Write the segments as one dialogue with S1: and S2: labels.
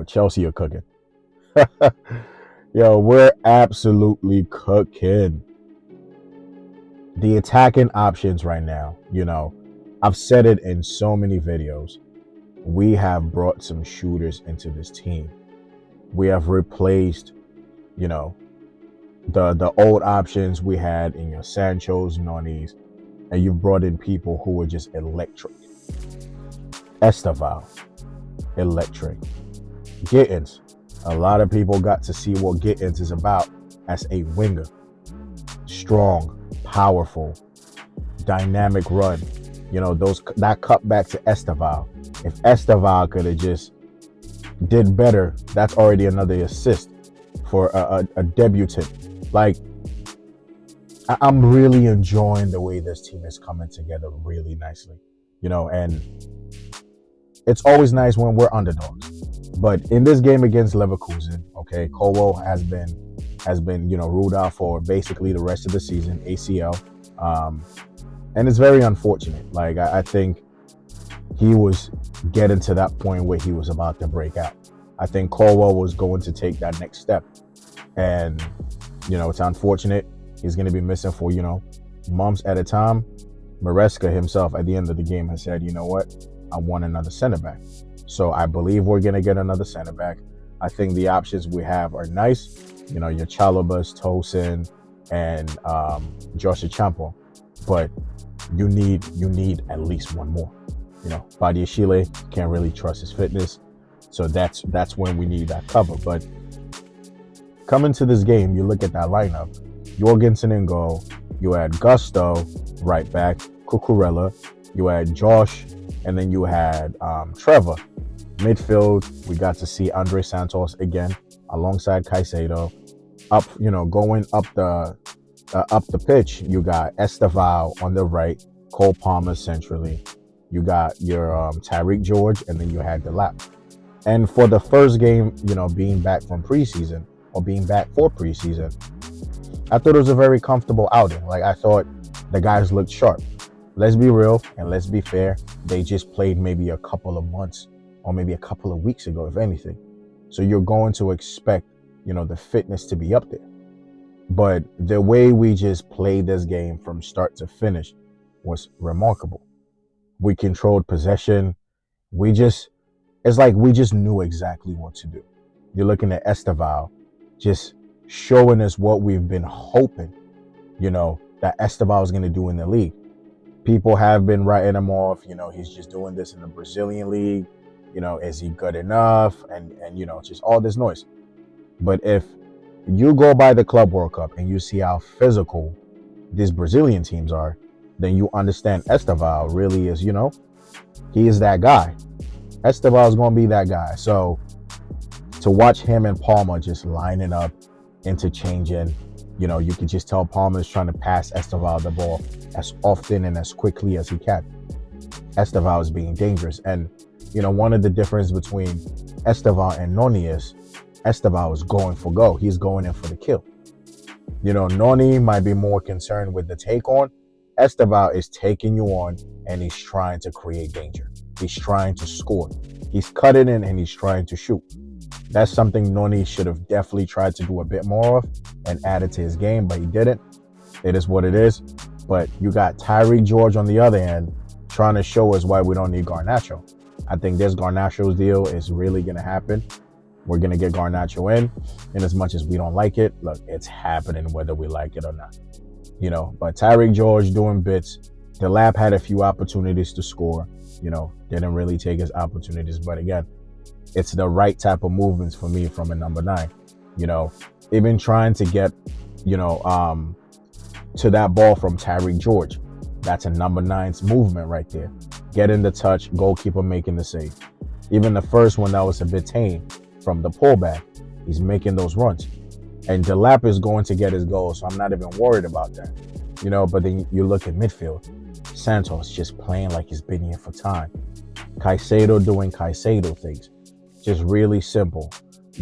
S1: Chelsea are cooking. Yo, we're absolutely cooking. The attacking options right now, I've said it in so many videos. We have brought some shooters into this team. We have replaced, you know, the old options we had in your Sancho's, Nonis, and you've brought in people who were just electric. Estevão, electric. Gittins, a lot of people got to see what Gittins is about as a winger. Strong, powerful, dynamic run. That cut back to Estevão. If Estevão could have just did better, that's already another assist for a debutant. Like, I'm really enjoying the way this team is coming together really nicely, and it's always nice when we're underdogs. But in this game against Leverkusen, okay, Colwell has been ruled out for basically the rest of the season, ACL, and it's very unfortunate. Like, I think he was getting to that point where he was about to break out. I think Colwell was going to take that next step, and it's unfortunate. He's going to be missing for months at a time. Maresca himself at the end of the game has said, you know what, I want another center back. So I believe we're going to get another center back. I think the options we have are nice. Your Chalobahs, Tosin, and Josh Champo. But you need at least one more. Badiashile, can't really trust his fitness. So that's when we need that cover. But coming to this game, you look at that lineup. Jorgensen in goal. You had Gusto right back. Cucurella. You had Josh. And then you had Trevor. Midfield, we got to see Andre Santos again alongside Caicedo. Going up the pitch, you got Estevão on the right, Cole Palmer centrally. You got your Tyreek George, and then you had the lap. And for the first game, being back from preseason or being back for preseason, I thought it was a very comfortable outing. Like, I thought the guys looked sharp. Let's be real and let's be fair. They just played maybe a couple of months or maybe a couple of weeks ago, if anything. So you're going to expect, the fitness to be up there. But the way we just played this game from start to finish was remarkable. We controlled possession. It's like we just knew exactly what to do. You're looking at Estevão just showing us what we've been hoping, that Estevão is going to do in the league. People have been writing him off. He's just doing this in the Brazilian league. Is he good enough? And just all this noise. But if you go by the Club World Cup and you see how physical these Brazilian teams are, then you understand Estevão really is, he is that guy. Estevão is going to be that guy. So to watch him and Palmer just lining up, interchanging, you can just tell Palmer is trying to pass Estevão the ball as often and as quickly as he can. Estevão is being dangerous. And, one of the differences between Estevão and Noni is Estevão is going for goal. He's going in for the kill. Noni might be more concerned with the take on. Estevão is taking you on and he's trying to create danger. He's trying to score. He's cutting in and he's trying to shoot. That's something Noni should have definitely tried to do a bit more of and added to his game, but he didn't. It is what it is. But you got Tyreek George on the other end trying to show us why we don't need Garnacho. I think this Garnacho's deal is really going to happen. We're going to get Garnacho in as much as we don't like it. Look, it's happening whether we like it or not. But Tyreek George doing bits. The lab had a few opportunities to score. Didn't really take his opportunities. But again, it's the right type of movements for me from a number 9. Even trying to get, to that ball from Tyreek George. That's a number 9's movement right there. Getting the touch, goalkeeper making the save. Even the first one that was a bit tame from the pullback, he's making those runs. And Delap is going to get his goal, so I'm not even worried about that. But then you look at midfield. Santos just playing like he's been here for time. Caicedo doing Caicedo things. Just really simple.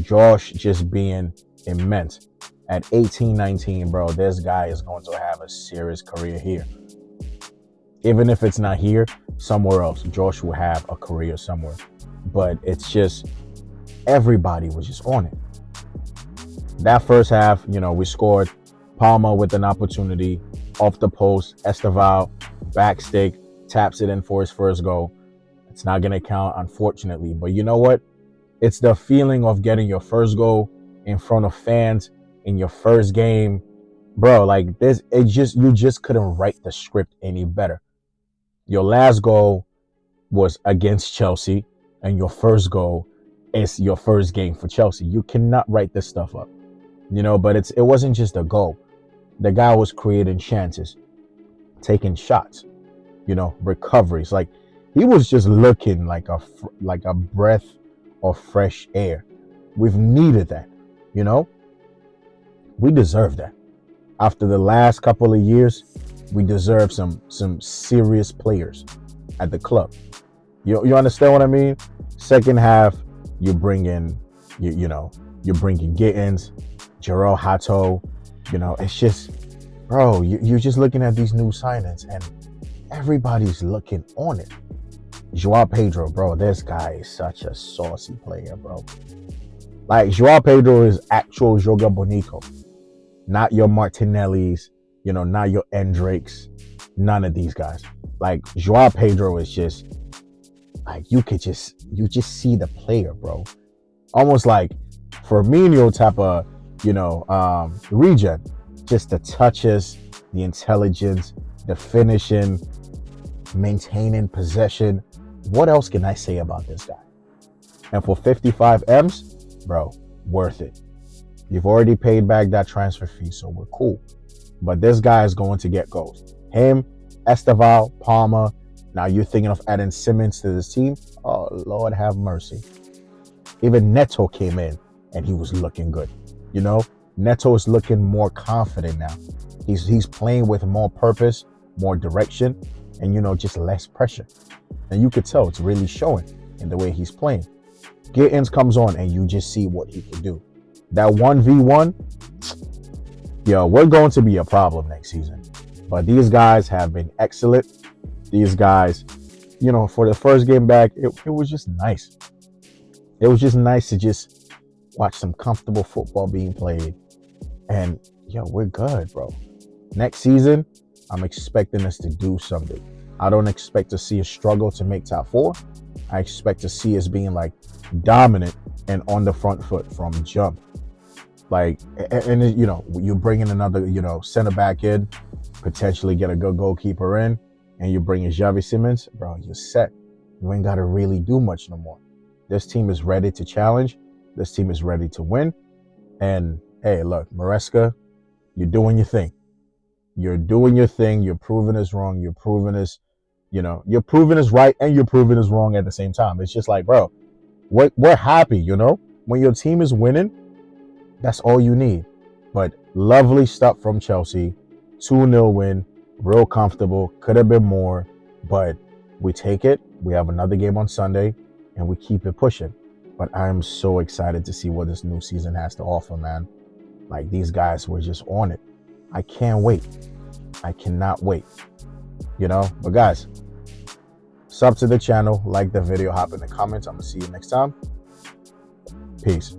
S1: Josh just being immense. At 18, 19, bro, this guy is going to have a serious career here. Even if it's not here, somewhere else, Josh will have a career somewhere. But it's just everybody was just on it. That first half, we scored. Palmer with an opportunity off the post. Estevão, back stick, taps it in for his first goal. It's not going to count, unfortunately. But you know what? It's the feeling of getting your first goal in front of fans in your first game. Bro, like this, you just couldn't write the script any better. Your last goal was against Chelsea, and your first goal is your first game for Chelsea. You cannot write this stuff up. But it wasn't just a goal. The guy was creating chances, taking shots, recoveries. Like he was just looking like a breath of fresh air. We've needed that, We deserve that. After the last couple of years, we deserve some serious players at the club. You understand what I mean? Second half, you bring in, you're bringing Gittins, Jarrell Hato. It's just, bro, you're just looking at these new signings and everybody's looking on it. João Pedro, bro, this guy is such a saucy player, bro. Like, João Pedro is actual joga bonito. Not your Martinellis, not your Endrakes, none of these guys. Like, João Pedro is just, like, you just see the player, bro. Almost like Firmino type of, regen. Just the touches, the intelligence, the finishing, maintaining possession. What else can I say about this guy? And for 55 M's, bro, worth it. You've already paid back that transfer fee, so we're cool. But this guy is going to get goals. Him, Estevão, Palmer. Now you're thinking of adding Simmons to this team. Oh, Lord have mercy. Even Neto came in and he was looking good. Neto is looking more confident now. He's playing with more purpose, more direction, and just less pressure. And you could tell it's really showing in the way he's playing. Gittins comes on and you just see what he can do. That 1v1, we're going to be a problem next season. But these guys have been excellent. These guys, for the first game back, it was just nice. It was just nice to just watch some comfortable football being played. And, we're good, bro. Next season, I'm expecting us to do something. I don't expect to see a struggle to make top 4. I expect to see us being, like, dominant and on the front foot from jump. Like, and you bring in another, center back in, potentially get a good goalkeeper in, and you bring in Xavi Simons, bro, you're set. You ain't got to really do much no more. This team is ready to challenge. This team is ready to win. And, hey, look, Maresca, you're doing your thing. You're doing your thing. You're proving us wrong. You're proving us, you're proving us right and you're proving us wrong at the same time. It's just like, bro, we're happy, When your team is winning, that's all you need. But lovely stuff from Chelsea. 2-0 win. Real comfortable. Could have been more. But we take it. We have another game on Sunday. And we keep it pushing. But I'm so excited to see what this new season has to offer, man. Like, these guys were just on it. I can't wait. I cannot wait. But guys, sub to the channel. Like the video. Hop in the comments. I'm going to see you next time. Peace.